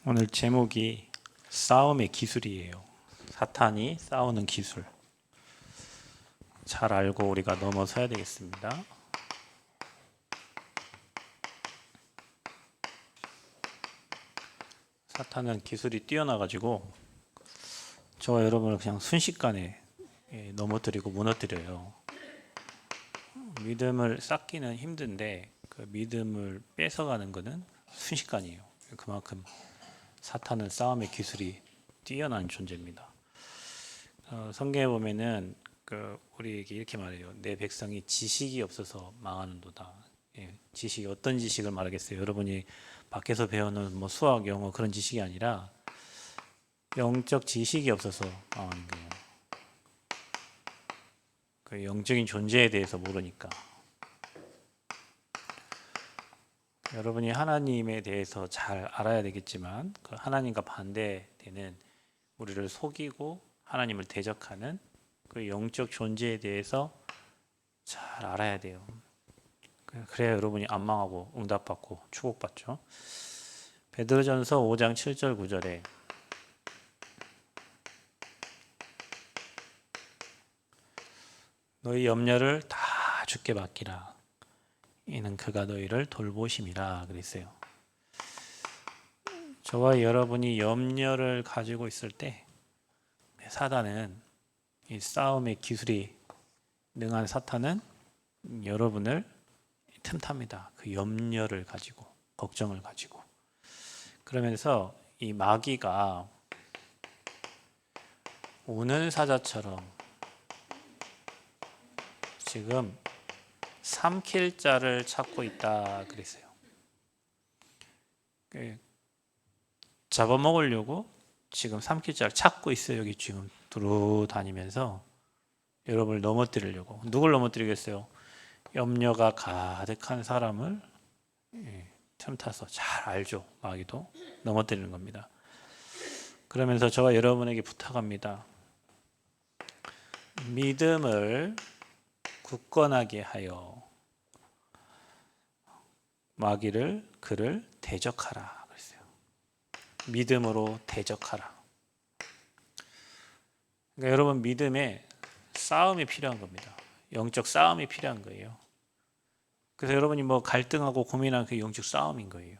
오늘 제목이 싸움의 기술이에요. 사탄이 싸우는 기술. 잘 알고 우리가 넘어서야 되겠습니다. 사탄은 기술이 뛰어나가지고 저와 여러분을 그냥 순식간에 넘어뜨리고 무너뜨려요. 믿음을 쌓기는 힘든데 그 믿음을 뺏어가는 것은 순식간이에요. 그만큼 사탄은 싸움의 기술이 뛰어난 존재입니다. 성경에 보면은 우리에게 이렇게 말해요. 내 백성이 지식이 없어서 망하는도다. 지식이 어떤 지식을 말하겠어요? 여러분이 밖에서 배우는 뭐 수학, 영어 그런 지식이 아니라 영적 지식이 없어서 망하는 거예요. 그 영적인 존재에 대해서 모르니까. 여러분이 하나님에 대해서 잘 알아야 되겠지만 그 하나님과 반대되는 우리를 속이고 하나님을 대적하는 그 영적 존재에 대해서 잘 알아야 돼요. 그래야 여러분이 안 망하고 응답받고 축복받죠. 베드로전서 5장 7절 9절에 너희 염려를 다 주께 맡기라. 이는 그가 너희를 돌보심이라 그랬어요. 저와 여러분이 염려를 가지고 있을 때 사단은 이 싸움의 기술이 능한 사탄은 여러분을 틈탑니다. 그 염려를 가지고 걱정을 가지고 그러면서 이 마귀가 우는 사자처럼 지금 삼킬 자를 찾고 있다 그랬어요. 잡아먹으려고 지금 삼킬 자를 찾고 있어요. 여기 지금 두루 다니면서 여러분을 넘어뜨리려고. 누굴 넘어뜨리겠어요? 염려가 가득한 사람을 틈타서 잘 알죠. 마귀도 넘어뜨리는 겁니다. 그러면서 저와 여러분에게 부탁합니다. 믿음을 굳건하게 하여 마귀를 그를 대적하라 그랬어요. 믿음으로 대적하라. 그러니까 여러분 믿음에 싸움이 필요한 겁니다. 영적 싸움이 필요한 거예요. 그래서 여러분이 뭐 갈등하고 고민하는 그 영적 싸움인 거예요.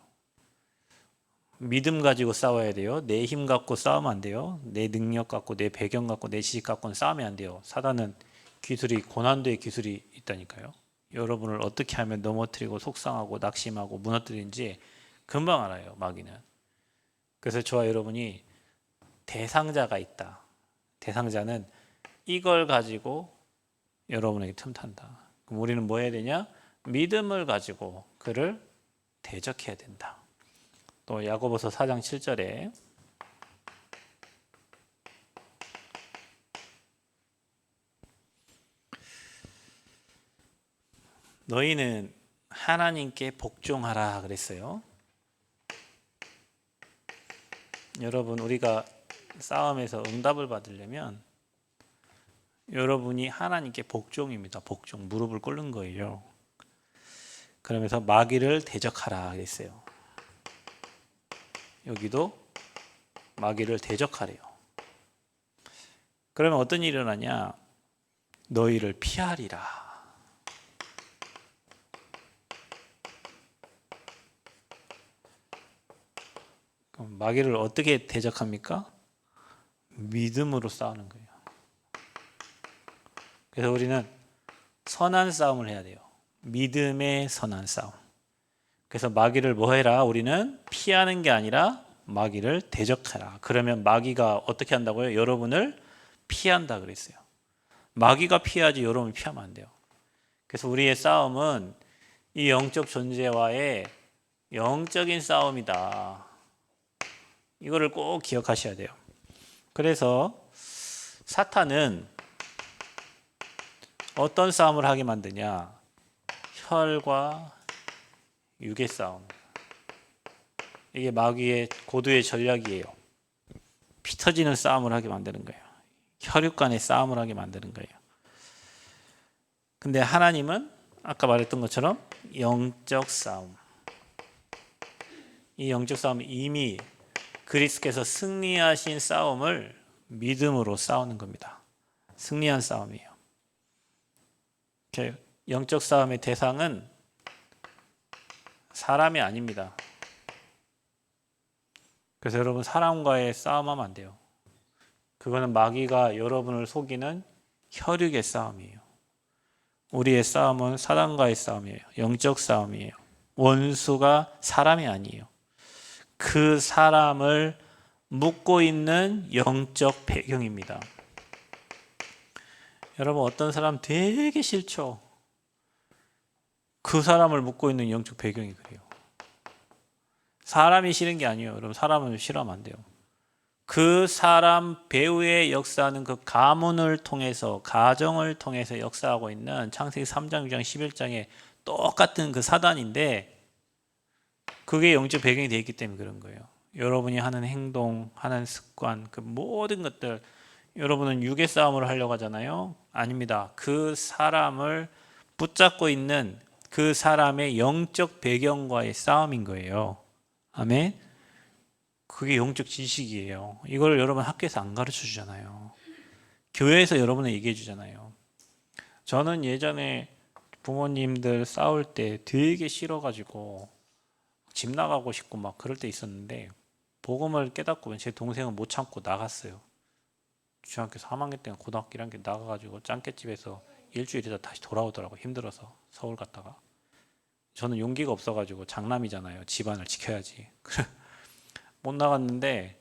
믿음 가지고 싸워야 돼요. 내 힘 갖고 싸우면 안 돼요. 내 능력 갖고 내 배경 갖고 내 지식 갖고는 싸우면 안 돼요. 사단은 기술이 고난도의 기술이 있다니까요. 여러분을 어떻게 하면 넘어뜨리고 속상하고 낙심하고 무너뜨리는지 금방 알아요. 마귀는. 그래서 저와 여러분이 대상자가 있다. 대상자는 이걸 가지고 여러분에게 틈탄다. 그럼 우리는 뭐 해야 되냐? 믿음을 가지고 그를 대적해야 된다. 또 야고보서 4장 7절에 너희는 하나님께 복종하라 그랬어요. 여러분 우리가 싸움에서 응답을 받으려면 여러분이 하나님께 복종입니다. 복종, 무릎을 꿇는 거예요. 그러면서 마귀를 대적하라 그랬어요. 여기도 마귀를 대적하래요. 그러면 어떤 일이 일어나냐? 너희를 피하리라. 그럼 마귀를 어떻게 대적합니까? 믿음으로 싸우는 거예요. 그래서 우리는 선한 싸움을 해야 돼요. 믿음의 선한 싸움. 그래서 마귀를 뭐 해라? 우리는 피하는 게 아니라 마귀를 대적하라. 그러면 마귀가 어떻게 한다고요? 여러분을 피한다 그랬어요. 마귀가 피하지 여러분을 피하면 안 돼요. 그래서 우리의 싸움은 이 영적 존재와의 영적인 싸움이다. 이거를 꼭 기억하셔야 돼요. 그래서 사탄은 어떤 싸움을 하게 만드냐? 혈과 육의 싸움. 이게 마귀의 고도의 전략이에요. 피 터지는 싸움을 하게 만드는 거예요. 혈육 간의 싸움을 하게 만드는 거예요. 근데 하나님은 아까 말했던 것처럼 영적 싸움. 이 영적 싸움이 이미 그리스도께서 승리하신 싸움을 믿음으로 싸우는 겁니다. 승리한 싸움이에요. 영적 싸움의 대상은 사람이 아닙니다. 그래서 여러분 사람과의 싸움하면 안 돼요. 그거는 마귀가 여러분을 속이는 혈육의 싸움이에요. 우리의 싸움은 사단과의 싸움이에요. 영적 싸움이에요. 원수가 사람이 아니에요. 그 사람을 묶고 있는 영적 배경입니다. 여러분 어떤 사람 되게 싫죠? 그 사람을 묶고 있는 영적 배경이 그래요. 사람이 싫은 게 아니에요. 여러분 사람을 싫어하면 안 돼요. 그 사람 배후에 역사하는 그 가문을 통해서 가정을 통해서 역사하고 있는 창세기 3장, 6장, 11장에 똑같은 그 사단인데 그게 영적 배경이 되어 있기 때문에 그런 거예요. 여러분이 하는 행동, 하는 습관, 그 모든 것들 여러분은 육의 싸움을 하려고 하잖아요. 아닙니다. 그 사람을 붙잡고 있는 그 사람의 영적 배경과의 싸움인 거예요. 아멘. 그게 영적 지식이에요. 이걸 여러분 학교에서 안 가르쳐 주잖아요. 교회에서 여러분은 얘기해 주잖아요. 저는 예전에 부모님들 싸울 때 되게 싫어가지고 집 나가고 싶고 막 그럴 때 있었는데 복음을 깨닫고 제 동생은 못 참고 나갔어요. 중학교 3학년 때는 고등학교 1학년 나가가지고 짱깨집에서 일주일 있다 다시 돌아오더라고. 힘들어서 서울 갔다가. 저는 용기가 없어가지고 장남이잖아요. 집안을 지켜야지. 못 나갔는데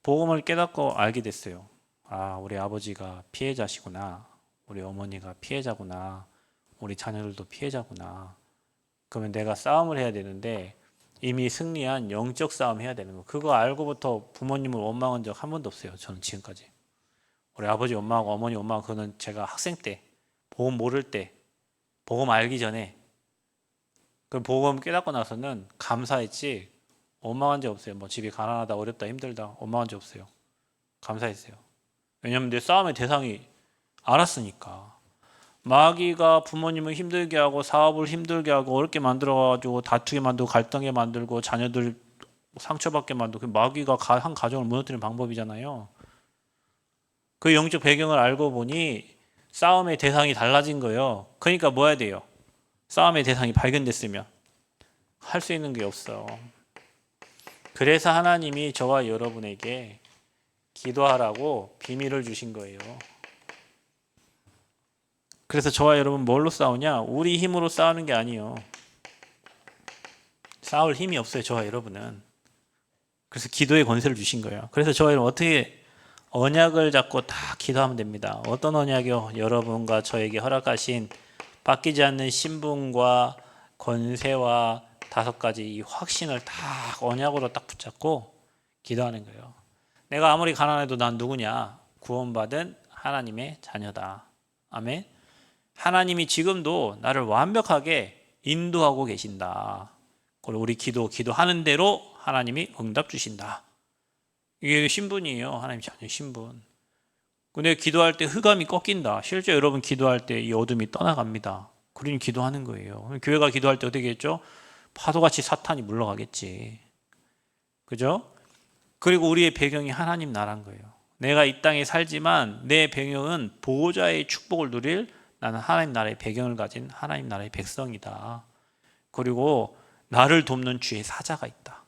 복음을 깨닫고 알게 됐어요. 아, 우리 아버지가 피해자시구나. 우리 어머니가 피해자구나. 우리 자녀들도 피해자구나. 그러면 내가 싸움을 해야 되는데 이미 승리한 영적 싸움 해야 되는 거. 그거 알고부터 부모님을 원망한 적 한 번도 없어요. 저는 지금까지. 우리 아버지 원망하고 어머니 원망하고 그거는 제가 학생 때, 복음 모를 때, 복음 알기 전에 그 복음 깨닫고 나서는 감사했지 원망한 적 없어요. 뭐 집이 가난하다, 어렵다, 힘들다 원망한 적 없어요. 감사했어요. 왜냐하면 내 싸움의 대상이 알았으니까. 마귀가 부모님을 힘들게 하고 사업을 힘들게 하고 어렵게 만들어가지고 다투게 만들고 갈등하게 만들고 자녀들 상처받게 만들고 그 마귀가 한 가정을 무너뜨리는 방법이잖아요. 그 영적 배경을 알고 보니 싸움의 대상이 달라진 거예요. 그러니까 뭐 해야 돼요? 싸움의 대상이 발견됐으면 할 수 있는 게 없어요. 그래서 하나님이 저와 여러분에게 기도하라고 비밀을 주신 거예요. 그래서 저와 여러분 뭘로 싸우냐? 우리 힘으로 싸우는 게 아니에요. 싸울 힘이 없어요. 저와 여러분은. 그래서 기도의 권세를 주신 거예요. 그래서 저와 여러분 어떻게 언약을 잡고 다 기도하면 됩니다. 어떤 언약이요? 여러분과 저에게 허락하신 바뀌지 않는 신분과 권세와 5가지 이 확신을 다 언약으로 딱 붙잡고 기도하는 거예요. 내가 아무리 가난해도 난 누구냐? 구원받은 하나님의 자녀다. 아멘. 하나님이 지금도 나를 완벽하게 인도하고 계신다. 그리고 우리 기도하는 대로 하나님이 응답 주신다. 이게 신분이에요. 하나님 자녀 신분. 근데 기도할 때 흑암이 꺾인다. 실제 여러분 기도할 때 이 어둠이 떠나갑니다. 그러니 기도하는 거예요. 교회가 기도할 때 어떻게 했죠? 파도같이 사탄이 물러가겠지. 그죠? 그리고 우리의 배경이 하나님 나라인 거예요. 내가 이 땅에 살지만 내 배경은 보호자의 축복을 누릴 나는 하나님 나라의 배경을 가진 하나님 나라의 백성이다. 그리고 나를 돕는 주의 사자가 있다.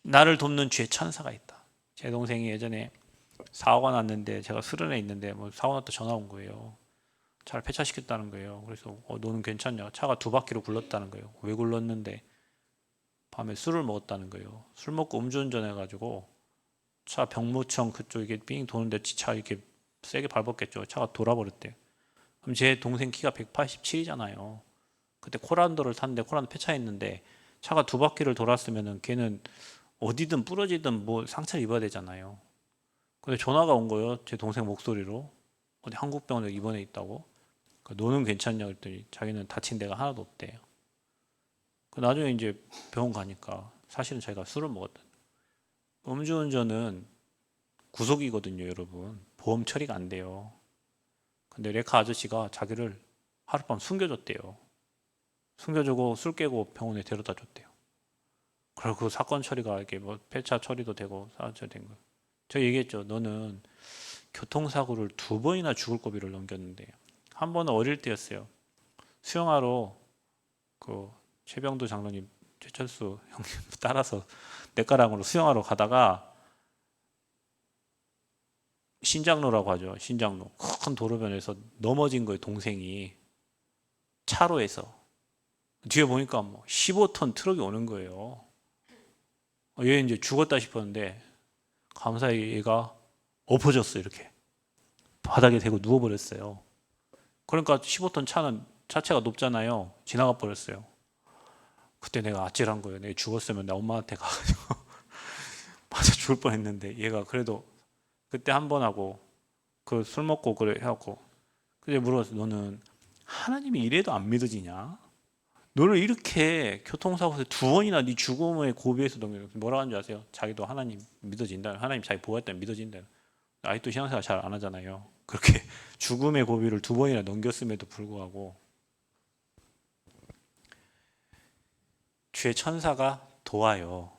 나를 돕는 주의 천사가 있다. 제 동생이 예전에 사고가 났는데 제가 수련회 있는데 뭐 사고 났다 전화 온 거예요. 차를 폐차시켰다는 거예요. 그래서 너는 괜찮냐? 차가 2바퀴로 굴렀다는 거예요. 왜 굴렀는데? 밤에 술을 먹었다는 거예요. 술 먹고 음주운전 해가지고 차 병무청 그쪽 이게 삥 도는데 차 이렇게 세게 밟았겠죠. 차가 돌아버렸대. 그럼 제 동생 키가 187이잖아요. 그때 코란도를 탔는데 코란도 폐차했는데 차가 2바퀴를 돌았으면은 걔는 어디든 부러지든 뭐 상처를 입어야 되잖아요. 근데 전화가 온 거예요. 제 동생 목소리로. 어디 한국병원에 입원해 있다고. 너는 괜찮냐 그랬더니 자기는 다친 데가 하나도 없대요. 나중에 이제 병원 가니까 사실은 자기가 술을 먹었다. 음주운전은 구속이거든요, 여러분. 보험 처리가 안 돼요. 근데 레카 아저씨가 자기를 하룻밤 숨겨줬대요. 숨겨주고 술 깨고 병원에 데려다 줬대요. 그리고 그 사건 처리가 이렇게 뭐 폐차 처리도 되고 사건 처리된 거. 저 얘기했죠. 너는 교통사고를 2번이나 죽을 고비를 넘겼는데 한 번은 어릴 때였어요. 수영하러 그 최병도 장로님, 최철수 형님 따라서 냇가랑으로 수영하러 가다가 신장로라고 하죠. 신장로 큰 도로변에서 넘어진 거예요. 동생이 차로에서 뒤에 보니까 뭐 15톤 트럭이 오는 거예요. 얘 이제 죽었다 싶었는데 감사히 얘가 엎어졌어. 이렇게 바닥에 대고 누워버렸어요. 그러니까 15톤 차는 차체가 높잖아요. 지나가 버렸어요. 그때 내가 아찔한 거예요. 내가 죽었으면 나 엄마한테 가가지고 맞아 죽을 뻔했는데 얘가 그래도 그때 한 번 하고 그 술 먹고 그래 해갖고 그때 물어봤어. 너는 하나님이 이래도 안 믿어지냐? 너를 이렇게 교통사고에서 2번이나 네 죽음의 고비에서 넘겨 뭐라 하는 줄 아세요? 자기도 하나님 믿어진다. 하나님 자기 보호했다면 믿어진다. 아직도 신앙생활 잘 안 하잖아요. 그렇게 죽음의 고비를 2번이나 넘겼음에도 불구하고 주의 천사가 도와요.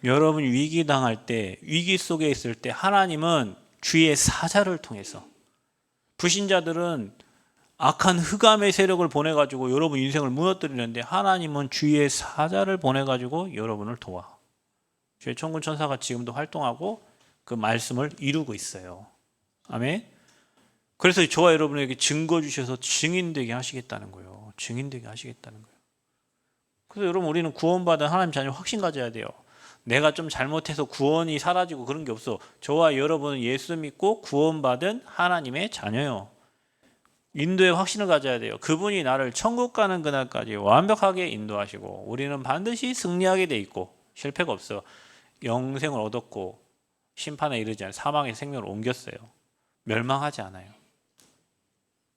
여러분 위기 당할 때, 위기 속에 있을 때 하나님은 주의 사자를 통해서 불신자들은 악한 흑암의 세력을 보내가지고 여러분 인생을 무너뜨리는데 하나님은 주의 사자를 보내가지고 여러분을 도와. 주의 천군 천사가 지금도 활동하고 그 말씀을 이루고 있어요. 아멘. 그래서 저와 여러분에게 증거 주셔서 증인되게 하시겠다는 거예요. 증인되게 하시겠다는 거예요. 그래서 여러분 우리는 구원받은 하나님 자녀 확신 가져야 돼요. 내가 좀 잘못해서 구원이 사라지고 그런 게 없어. 저와 여러분은 예수 믿고 구원받은 하나님의 자녀요. 인도의 확신을 가져야 돼요. 그분이 나를 천국 가는 그날까지 완벽하게 인도하시고 우리는 반드시 승리하게 돼 있고 실패가 없어. 영생을 얻었고 심판에 이르지 않아요. 사망의 생명을 옮겼어요. 멸망하지 않아요.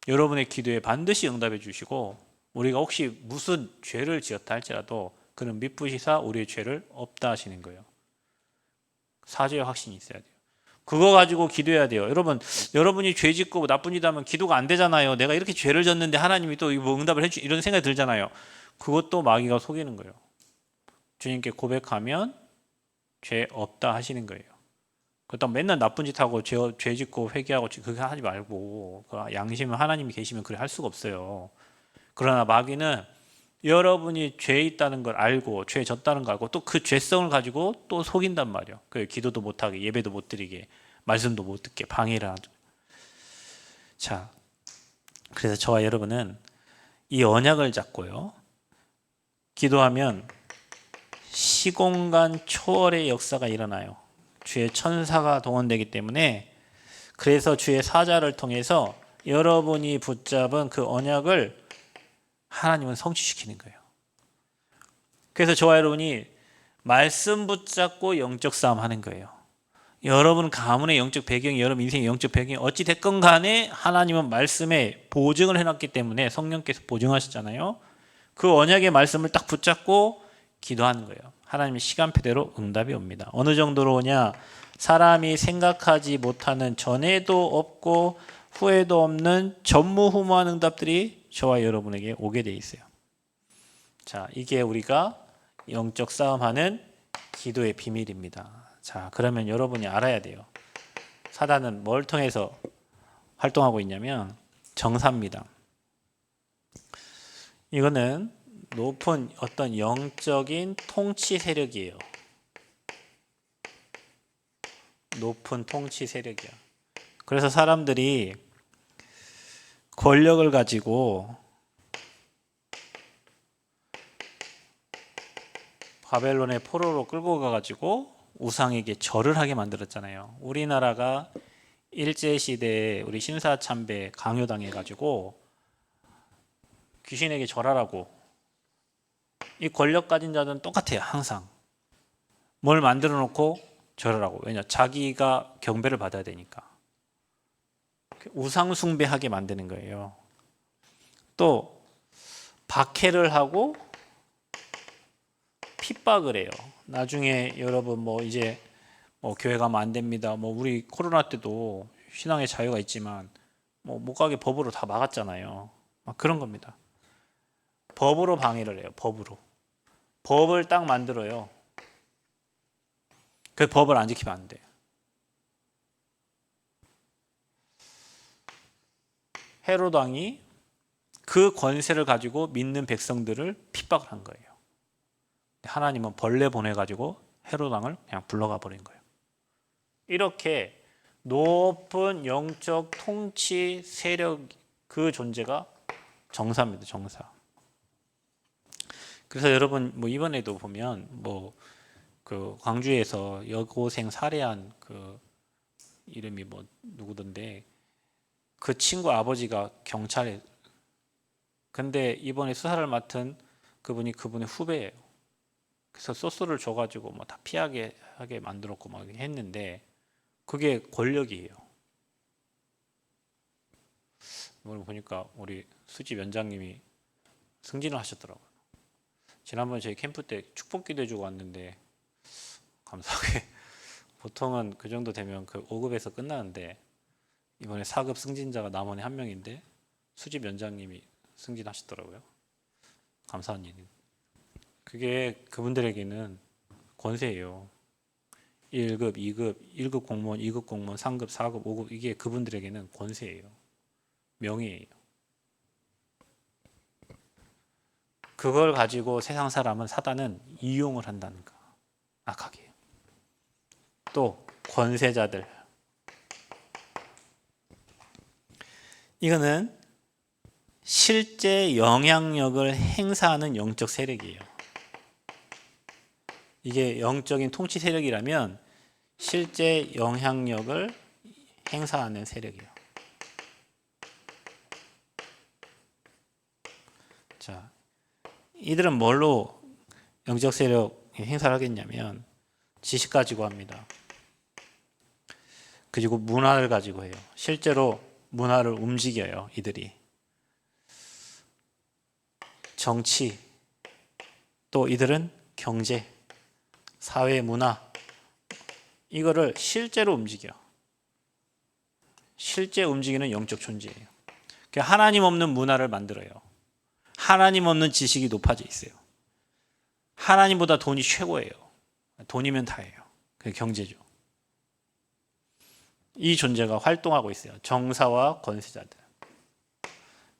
여러분의 기도에 반드시 응답해 주시고 우리가 혹시 무슨 죄를 지었다 할지라도 그는 미쁘시사 우리의 죄를 없다 하시는 거예요. 사죄의 확신이 있어야 돼요. 그거 가지고 기도해야 돼요. 여러분이 죄 짓고 나쁜 짓 하면 기도가 안 되잖아요. 내가 이렇게 죄를 졌는데 하나님이 또 뭐 응답을 해주 이런 생각이 들잖아요. 그것도 마귀가 속이는 거예요. 주님께 고백하면 죄 없다 하시는 거예요. 그렇다고 맨날 나쁜 짓 하고 죄 짓고 회개하고 그렇게 하지 말고 양심은 하나님이 계시면 그래 할 수가 없어요. 그러나 마귀는 여러분이 죄 있다는 걸 알고 죄 졌다는 걸 알고 또 그 죄성을 가지고 또 속인단 말이에요. 그 기도도 못하게 예배도 못 드리게 말씀도 못 듣게 방해를 하죠. 자, 그래서 저와 여러분은 이 언약을 잡고요. 기도하면 시공간 초월의 역사가 일어나요. 주의 천사가 동원되기 때문에 그래서 주의 사자를 통해서 여러분이 붙잡은 그 언약을 하나님은 성취시키는 거예요. 그래서 저와 여러분이 말씀 붙잡고 영적 싸움 하는 거예요. 여러분 가문의 영적 배경이 여러분 인생의 영적 배경이 어찌 됐건 간에 하나님은 말씀에 보증을 해놨기 때문에 성령께서 보증하셨잖아요. 그 언약의 말씀을 딱 붙잡고 기도하는 거예요. 하나님의 시간표대로 응답이 옵니다. 어느 정도로 오냐? 사람이 생각하지 못하는 전에도 없고 후에도 없는 전무후무한 응답들이 저와 여러분에게 오게 돼 있어요. 자, 이게 우리가 영적 싸움하는 기도의 비밀입니다. 자, 그러면 여러분이 알아야 돼요. 사단은 뭘 통해서 활동하고 있냐면 정사입니다. 이거는 높은 어떤 영적인 통치 세력이에요. 높은 통치 세력이야. 그래서 사람들이 권력을 가지고 바벨론의 포로로 끌고 가가지고 우상에게 절을 하게 만들었잖아요. 우리나라가 일제시대에 우리 신사참배 강요당해가지고 귀신에게 절하라고 이 권력 가진 자들은 똑같아요. 항상 뭘 만들어 놓고 절하라고. 왜냐? 자기가 경배를 받아야 되니까. 우상 숭배하게 만드는 거예요. 또 박해를 하고 핍박을 해요. 나중에 여러분 뭐 이제 뭐 교회 가면 안 됩니다. 뭐 우리 코로나 때도 신앙의 자유가 있지만 뭐 못 가게 법으로 다 막았잖아요. 막 그런 겁니다. 법으로 방해를 해요. 법으로. 법을 딱 만들어요. 그 법을 안 지키면 안 돼. 헤롯 왕이 그 권세를 가지고 믿는 백성들을 핍박을 한 거예요. 하나님은 벌레 보내가지고 헤롯 왕을 그냥 불러가 버린 거예요. 이렇게 높은 영적 통치 세력 그 존재가 정사입니다. 정사. 그래서 여러분 뭐 이번에도 보면 뭐 그 광주에서 여고생 살해한 그 이름이 뭐 누구던데 그 친구 아버지가 경찰에 근데 이번에 수사를 맡은 그분이 그분의 후배예요. 그래서 소스를 줘가지고 뭐 다 피하게 하게 만들었고 막 했는데 그게 권력이에요. 오늘 보니까 우리 수지 위원장님이 승진을 하셨더라고요. 지난번에 저희 캠프 때 축복기도 해주고 왔는데 감사하게 보통은 그 정도 되면 그 5급에서 끝나는데 이번에 4급 승진자가 남원에 한 명인데 수지 위원장님이 승진하셨더라고요. 감사한 일이. 그게 그분들에게는 권세예요. 1급, 2급, 1급 공무원, 2급 공무원, 3급, 4급, 5급 이게 그분들에게는 권세예요. 명예예요. 그걸 가지고 세상 사람은 사단은 이용을 한다는 거. 악하게. 또 권세자들. 이거는 실제 영향력을 행사하는 영적 세력이에요. 이게 영적인 통치 세력이라면 실제 영향력을 행사하는 세력이에요. 자, 이들은 뭘로 영적 세력 행사를 하겠냐면 지식 가지고 합니다. 그리고 문화를 가지고 해요. 실제로 문화를 움직여요. 이들이. 정치, 또 이들은 경제, 사회, 문화 이거를 실제로 움직여. 실제 움직이는 영적 존재예요. 하나님 없는 문화를 만들어요. 하나님 없는 지식이 높아져 있어요. 하나님보다 돈이 최고예요. 돈이면 다예요. 그게 경제죠. 이 존재가 활동하고 있어요. 정사와 권세자들.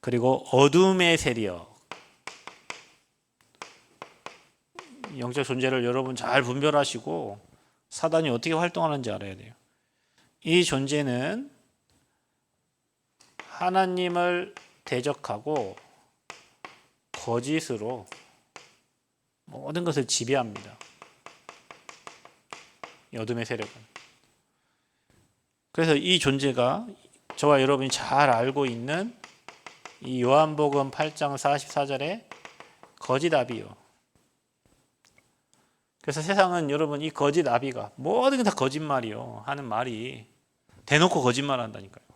그리고 어둠의 세력. 영적 존재를 여러분 잘 분별하시고 사단이 어떻게 활동하는지 알아야 돼요. 이 존재는 하나님을 대적하고 거짓으로 모든 것을 지배합니다. 어둠의 세력은. 그래서 이 존재가 저와 여러분이 잘 알고 있는 이 요한복음 8장 44절에 거짓 아비요. 그래서 세상은 여러분 이 거짓 아비가 모든 게 다 거짓말이요 하는 말이 대놓고 거짓말 한다니까요.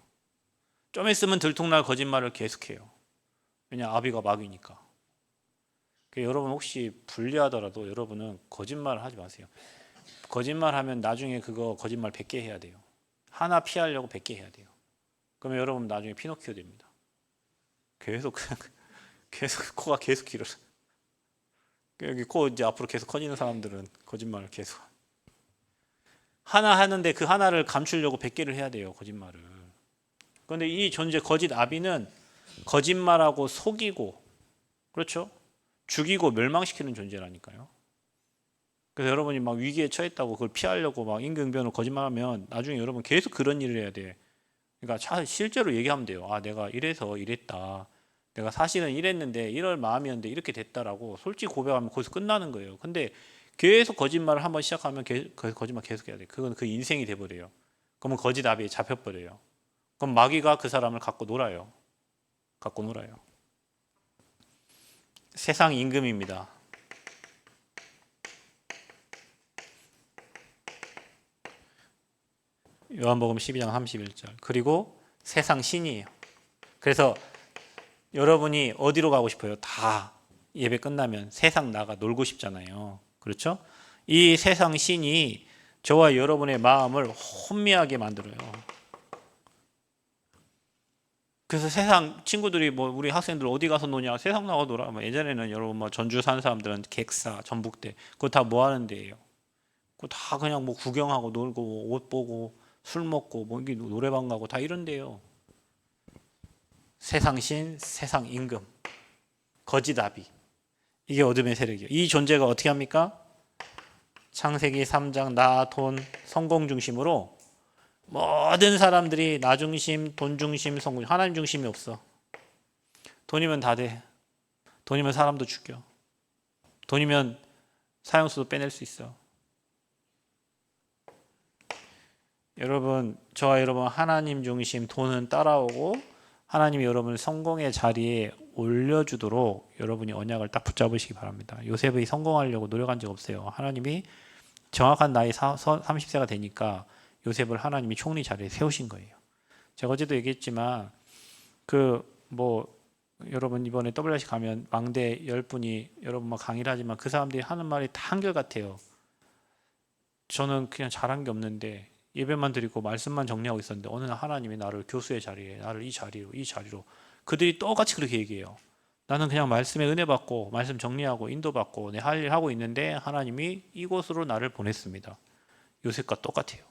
좀 있으면 들통날 거짓말을 계속해요. 왜냐 아비가 마귀니까. 여러분 혹시 불리하더라도 여러분은 거짓말을 하지 마세요. 거짓말하면 나중에 그거 거짓말 100개 해야 돼요. 하나 피하려고 100개 해야 돼요. 그러면 여러분 나중에 피노키오 됩니다. 계속 코가 계속 길어요. 여기 코 이제 앞으로 계속 커지는 사람들은 거짓말을 계속. 하나 하는데 그 하나를 감추려고 100개를 해야 돼요. 거짓말을. 그런데 이 존재 거짓 아비는 거짓말하고 속이고 그렇죠? 죽이고 멸망시키는 존재라니까요. 그래서 여러분이 막 위기에 처했다고 그걸 피하려고 막 임기응변으로 거짓말하면 나중에 여러분 계속 그런 일을 해야 돼. 그러니까 실제로 얘기하면 돼요. 아 내가 이래서 이랬다. 내가 사실은 이랬는데 이럴 마음이었는데 이렇게 됐다라고 솔직히 고백하면 거기서 끝나는 거예요. 근데 계속 거짓말을 한번 시작하면 거짓말 계속 해야 돼. 그건 그 인생이 돼버려요. 그러면 거짓 아비에 잡혀버려요. 그럼 마귀가 그 사람을 갖고 놀아요. 세상 임금입니다. 요한복음 12장 31절. 그리고 세상 신이에요. 그래서 여러분이 어디로 가고 싶어요? 다 예배 끝나면 세상 나가 놀고 싶잖아요. 그렇죠? 이 세상 신이 저와 여러분의 마음을 혼미하게 만들어요. 그래서 세상 친구들이 뭐 우리 학생들 어디 가서 노냐? 세상 나가 놀아. 뭐 예전에는 여러분 뭐 전주 사는 사람들은 객사, 전북대 그거 다 뭐 하는 데예요? 그거 다 그냥 뭐 구경하고 놀고 옷 보고 술 먹고 뭐 이게 노래방 가고 다 이런 데요. 세상 신, 세상 임금, 거지나비. 이게 어둠의 세력이에요. 이 존재가 어떻게 합니까? 창세기 3장 나, 돈, 성공 중심으로 모든 사람들이 나 중심, 돈 중심, 성공, 하나님 중심이 없어. 돈이면 다 돼. 돈이면 사람도 죽여. 돈이면 사형수도 빼낼 수 있어. 여러분, 저와 여러분 하나님 중심, 돈은 따라오고 하나님이 여러분을 성공의 자리에 올려주도록 여러분이 언약을 딱 붙잡으시기 바랍니다. 요셉이 성공하려고 노력한 적 없어요. 하나님이 정확한 나이 30세가 되니까 요셉을 하나님이 총리 자리에 세우신 거예요. 제가 어제도 얘기했지만 여러분 이번에 WRC 가면 망대 10분이 여러분 막 강의를 하지만 그 사람들이 하는 말이 다 한결같아요. 저는 그냥 잘한 게 없는데 예배만 드리고 말씀만 정리하고 있었는데 어느 날 하나님이 나를 교수의 자리에 나를 이 자리로 그들이 똑같이 그렇게 얘기해요. 나는 그냥 말씀에 은혜 받고 말씀 정리하고 인도받고 내 할 일 하고 있는데 하나님이 이곳으로 나를 보냈습니다. 요셉과 똑같아요.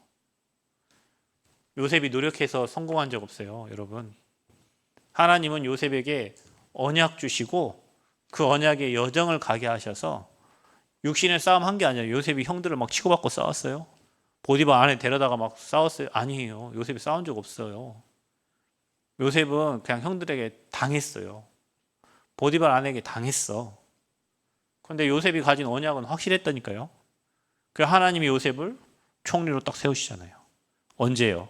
요셉이 노력해서 성공한 적 없어요, 여러분. 하나님은 요셉에게 언약 주시고 그 언약의 여정을 가게 하셔서 육신의 싸움 한 게 아니라 요셉이 형들을 막 치고받고 싸웠어요. 보디바 안에 데려다가 막 싸웠어요? 아니에요. 요셉이 싸운 적 없어요. 요셉은 그냥 형들에게 당했어요. 보디바 안에게 당했어. 그런데 요셉이 가진 언약은 확실했다니까요. 그 하나님이 요셉을 총리로 딱 세우시잖아요. 언제요?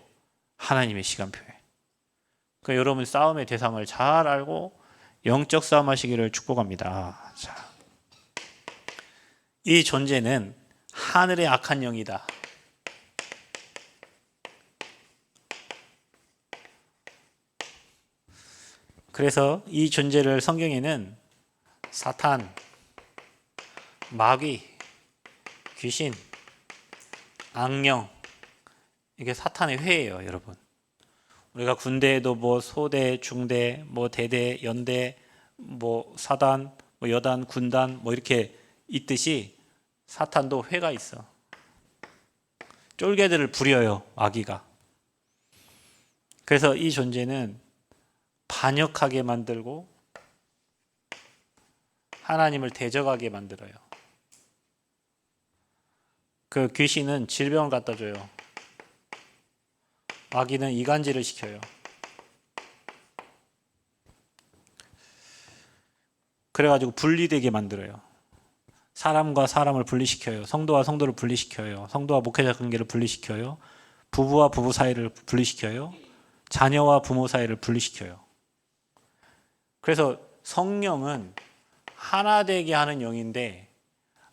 하나님의 시간표에. 그러니까 여러분 싸움의 대상을 잘 알고 영적 싸움 하시기를 축복합니다. 자, 이 존재는 하늘의 악한 영이다. 그래서 이 존재를 성경에는 사탄, 마귀, 귀신, 악령, 이게 사탄의 회예요, 여러분. 우리가 군대에도 뭐 소대, 중대, 뭐 대대, 연대, 뭐 사단, 뭐 여단, 군단 뭐 이렇게 있듯이 사탄도 회가 있어. 쫄개들을 부려요, 마귀가. 그래서 이 존재는 반역하게 만들고 하나님을 대적하게 만들어요. 그 귀신은 질병을 갖다 줘요. 마귀는 이간질을 시켜요. 그래가지고 분리되게 만들어요. 사람과 사람을 분리시켜요. 성도와 성도를 분리시켜요. 성도와 목회자 관계를 분리시켜요. 부부와 부부 사이를 분리시켜요. 자녀와 부모 사이를 분리시켜요. 그래서 성령은 하나 되게 하는 영인데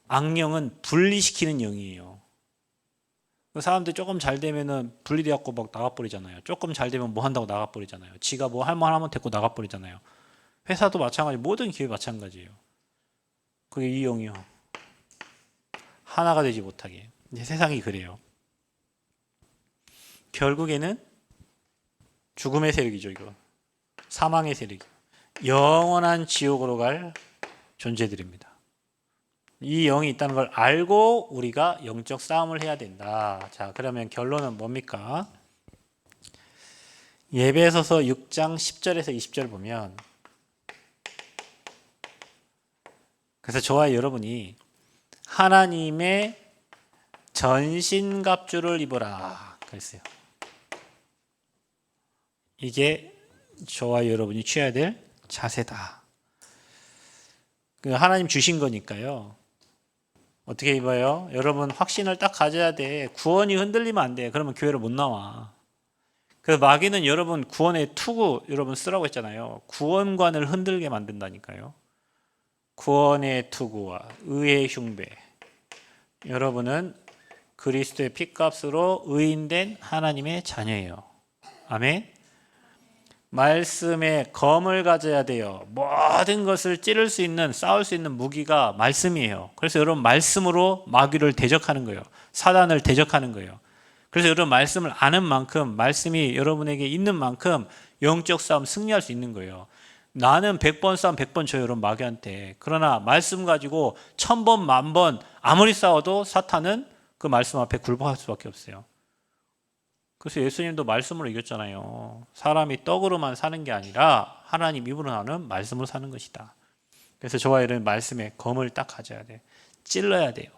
악령은 분리시키는 영이에요. 사람들이 조금 잘 되면은 분리되었고 막 나가버리잖아요. 조금 잘 되면 뭐 한다고 나가버리잖아요. 지가 뭐 할 말 하면 됐고 나가버리잖아요. 회사도 마찬가지, 모든 기회 마찬가지예요. 그게 이 영이요. 하나가 되지 못하게. 이제 세상이 그래요. 결국에는 죽음의 세력이죠, 이거. 사망의 세력이요. 영원한 지옥으로 갈 존재들입니다. 이 영이 있다는 걸 알고 우리가 영적 싸움을 해야 된다. 자, 그러면 결론은 뭡니까? 예배소서 6장 10절에서 20절 보면, 그래서 저와 여러분이 하나님의 전신갑주를 입어라 그랬어요. 이게 저와 여러분이 취해야 될 자세다. 하나님 주신 거니까요. 어떻게 입어요? 여러분 확신을 딱 가져야 돼. 구원이 흔들리면 안 돼. 그러면 교회를 못 나와. 그래서 마귀는 여러분 구원의 투구 여러분 쓰라고 했잖아요. 구원관을 흔들게 만든다니까요. 구원의 투구와 의의 흉배. 여러분은 그리스도의 핏값으로 의인된 하나님의 자녀예요. 아멘. 말씀에 검을 가져야 돼요. 모든 것을 찌를 수 있는, 싸울 수 있는 무기가 말씀이에요. 그래서 여러분 말씀으로 마귀를 대적하는 거예요. 사단을 대적하는 거예요. 그래서 여러분 말씀을 아는 만큼, 말씀이 여러분에게 있는 만큼 영적 싸움 승리할 수 있는 거예요. 나는 100번 싸움 100번 져요, 여러분 마귀한테. 그러나 말씀 가지고 1000번, 10,000번 아무리 싸워도 사탄은 그 말씀 앞에 굴복할 수밖에 없어요. 그래서 예수님도 말씀으로 이겼잖아요. 사람이 떡으로만 사는 게 아니라 하나님 입으로 나오는 말씀으로 사는 것이다. 그래서 저와 여러분 말씀에 검을 딱 가져야 돼요. 찔러야 돼요.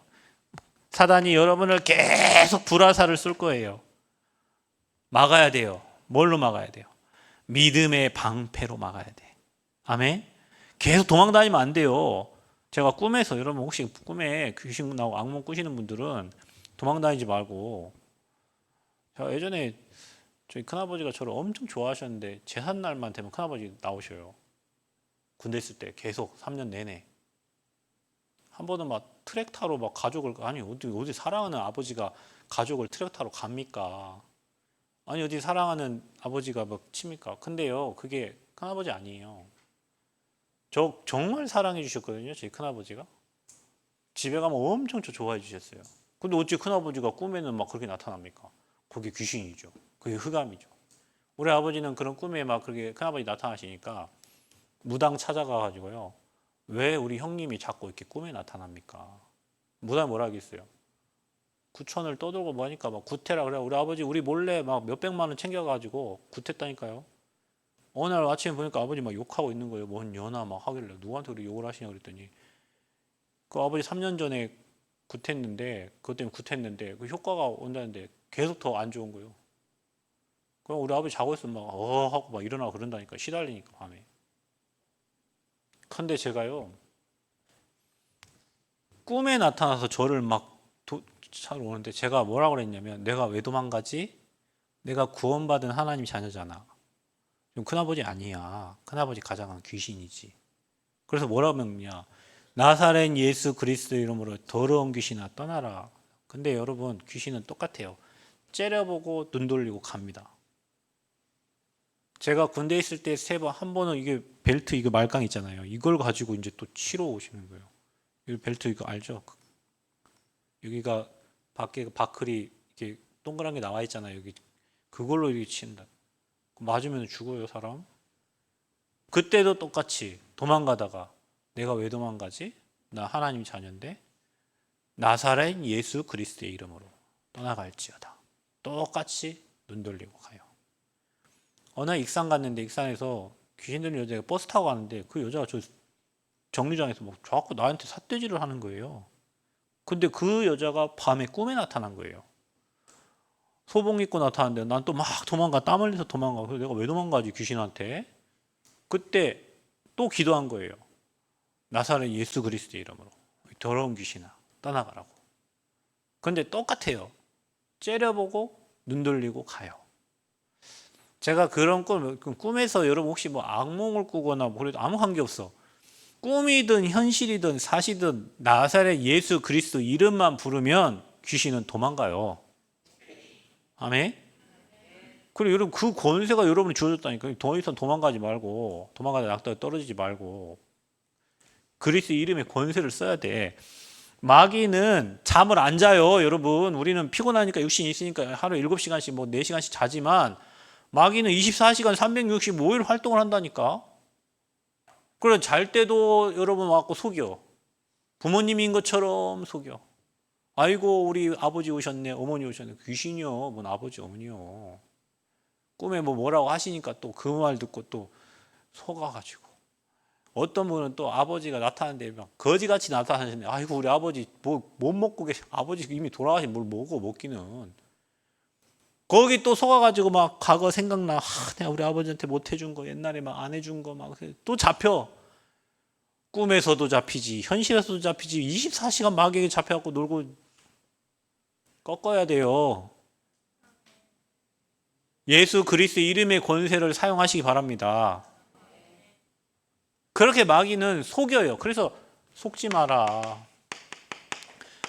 사단이 여러분을 계속 불화살을 쏠 거예요. 막아야 돼요. 뭘로 막아야 돼요? 믿음의 방패로 막아야 돼. 아멘? 계속 도망다니면 안 돼요. 제가 꿈에서, 여러분 혹시 꿈에 귀신 나오고 악몽 꾸시는 분들은 도망다니지 말고, 제가 예전에 저희 큰아버지가 저를 엄청 좋아하셨는데 제삿날만 되면 큰아버지 나오셔요. 군대 있을 때 계속 3년 내내. 한 번은 막 트랙타로 막 가족을, 아니 어디 사랑하는 아버지가 가족을 트랙타로 갑니까? 아니 어디 사랑하는 아버지가 막 칩니까? 근데요, 그게 큰아버지 아니에요. 저 정말 사랑해 주셨거든요, 저희 큰아버지가. 집에 가면 엄청 저 좋아해 주셨어요. 근데 어찌 큰아버지가 꿈에는 막 그렇게 나타납니까? 그게 귀신이죠. 그게 흑암이죠. 우리 아버지는 그런 꿈에 막 그렇게 큰아버지 나타나시니까 무당 찾아가 가지고요, 왜 우리 형님이 자꾸 이렇게 꿈에 나타납니까? 무당 뭐라 하겠어요? 구천을 떠들고 뭐하니까 막 구태라 그래. 우리 아버지 우리 몰래 막 몇백만 원 챙겨가지고 구태했다니까요. 어느 날 아침에 보니까 아버지 막 욕하고 있는 거예요. 뭔 연하 막 하길래 누구한테 그렇게 욕을 하시냐 그랬더니, 그 아버지 3년 전에 구태했는데, 그것 때문에 구태했는데 그 효과가 온다는데 계속 더 안 좋은 거예요. 그럼 우리 아버지 자고 있으면 막 하고 막 일어나고 그런다니까, 시달리니까 밤에. 근데 제가요, 꿈에 나타나서 저를 막 차로 오는데 제가 뭐라고 그랬냐면, 내가 왜 도망가지? 내가 구원받은 하나님 자녀잖아. 좀 큰아버지 아니야. 큰아버지 가장한 귀신이지. 그래서 뭐라고 했냐, 나사렛 예수 그리스도 이름으로 더러운 귀신아 떠나라. 근데 여러분, 귀신은 똑같아요. 째려보고 눈 돌리고 갑니다. 제가 군대 있을 때 한 번은 이게 벨트, 이거 말강 있잖아요. 이걸 가지고 이제 또 치러 오시는 거예요. 이 벨트 이거 알죠? 여기가 밖에 바클이 이렇게 동그란 게 나와 있잖아요. 여기 그걸로 이렇게 친다. 맞으면 죽어요, 사람. 그때도 똑같이 도망가다가, 내가 왜 도망가지? 나 하나님 자녀인데 나사렛 예수 그리스도의 이름으로 떠나갈지어다. 똑같이 눈 돌리고 가요. 어느 날 익산 갔는데, 익산에서 귀신 들린 여자가 버스 타고 가는데 그 여자가 저 정류장에서 뭐 자꾸 나한테 삿대질을 하는 거예요. 근데 그 여자가 밤에 꿈에 나타난 거예요. 소복 입고 나타났는데 난 또 막 도망가, 땀 흘려서 도망가. 그래서 내가 왜 도망가지 귀신한테? 그때 또 기도한 거예요. 나사렛 예수 그리스도의 이름으로 더러운 귀신아 떠나가라고. 근데 똑같아요. 째려보고 눈 돌리고 가요. 제가 그런 꿈에서 여러분 혹시 뭐 악몽을 꾸거나 뭐 그래도 아무 관계 없어. 꿈이든 현실이든 사실이든 나사렛 예수 그리스도 이름만 부르면 귀신은 도망가요. 아멘. 그리고 여러분 그 권세가 여러분이 주어졌다니까. 더 이상 도망가지 말고, 도망가다 낙도에 떨어지지 말고 그리스도 이름의 권세를 써야 돼. 마귀는 잠을 안 자요, 여러분. 우리는 피곤하니까 육신이 있으니까 하루 7시간씩 뭐 4시간씩 자지만 마귀는 24시간 365일 활동을 한다니까. 그래, 잘 때도 여러분 와갖고 속여. 부모님인 것처럼 속여. 아이고 우리 아버지 오셨네, 어머니 오셨네. 귀신이요, 뭔 아버지 어머니요. 꿈에 뭐라고 하시니까 또 그 말 듣고 또 속아가지고. 어떤 분은 또 아버지가 나타나는데 막 거지같이 나타나시네. 아이고 우리 아버지 뭐 못 먹고 계시, 아버지 이미 돌아가신 뭘 먹기는. 거기 또 속아가지고 막 과거 생각나. 내가 우리 아버지한테 못 해준 거, 옛날에 막 안 해준 거 막 또 잡혀. 꿈에서도 잡히지, 현실에서도 잡히지. 24시간 마귀에게 잡혀갖고 놀고. 꺾어야 돼요. 예수 그리스도 이름의 권세를 사용하시기 바랍니다. 그렇게 마귀는 속여요. 그래서 속지 마라.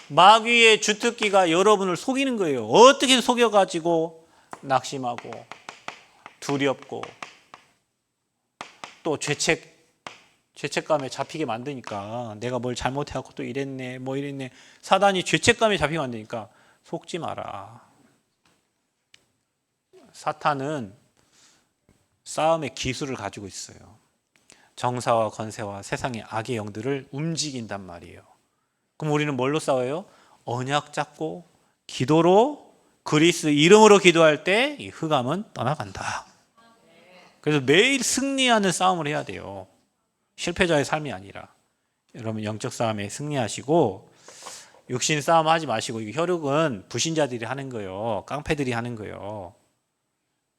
마귀의 주특기가 여러분을 속이는 거예요. 어떻게 속여가지고 낙심하고 두렵고 또 죄책감에 잡히게 만드니까. 내가 뭘 잘못해갖고 또 이랬네 뭐 이랬네. 사단이 죄책감에 잡히게 만드니까 속지 마라. 사탄은 싸움의 기술을 가지고 있어요. 정사와 권세와 세상의 악의 영들을 움직인단 말이에요. 그럼 우리는 뭘로 싸워요? 언약 잡고 기도로 그리스 이름으로 기도할 때 이 흑암은 떠나간다. 그래서 매일 승리하는 싸움을 해야 돼요. 실패자의 삶이 아니라. 여러분 영적 싸움에 승리하시고 육신 싸움 하지 마시고, 이거 혈육은 불신자들이 하는 거예요. 깡패들이 하는 거예요.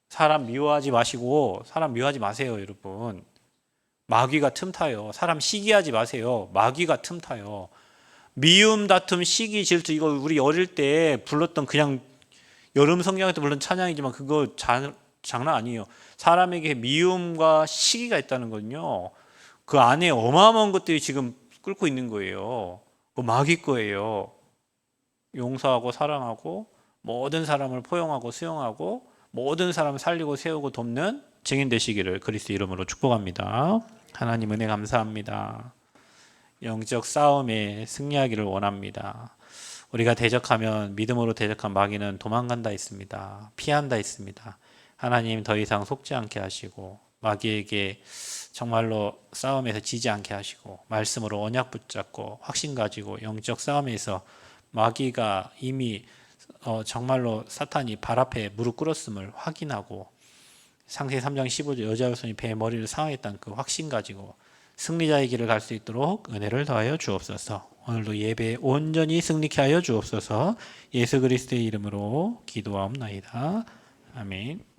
사람 미워하지 마시고, 사람 미워하지 마세요, 여러분. 마귀가 틈타요. 사람 시기하지 마세요. 마귀가 틈타요. 미움, 다툼, 시기, 질투, 이거 우리 어릴 때 불렀던 그냥 여름 성경에 도 물론 찬양이지만 그거 장난 아니에요. 사람에게 미움과 시기가 있다는 건요, 그 안에 어마어마한 것들이 지금 끓고 있는 거예요. 그 마귀 거예요. 용서하고 사랑하고 모든 사람을 포용하고 수용하고 모든 사람을 살리고 세우고 돕는 증인 되시기를 그리스도 이름으로 축복합니다. 하나님 은혜 감사합니다. 영적 싸움에 승리하기를 원합니다. 우리가 대적하면, 믿음으로 대적한 마귀는 도망간다 했습니다. 피한다 했습니다. 하나님 더 이상 속지 않게 하시고 마귀에게 정말로 싸움에서 지지 않게 하시고 말씀으로 언약 붙잡고 확신 가지고 영적 싸움에서 마귀가 이미 정말로 사탄이 발 앞에 무릎 꿇었음을 확인하고 창세기 3장 15절 여자 여손이 배의 머리를 상하였다는 그 확신 가지고 승리자의 길을 갈 수 있도록 은혜를 더하여 주옵소서. 오늘도 예배에 온전히 승리케 하여 주옵소서. 예수 그리스도의 이름으로 기도하옵나이다. 아멘.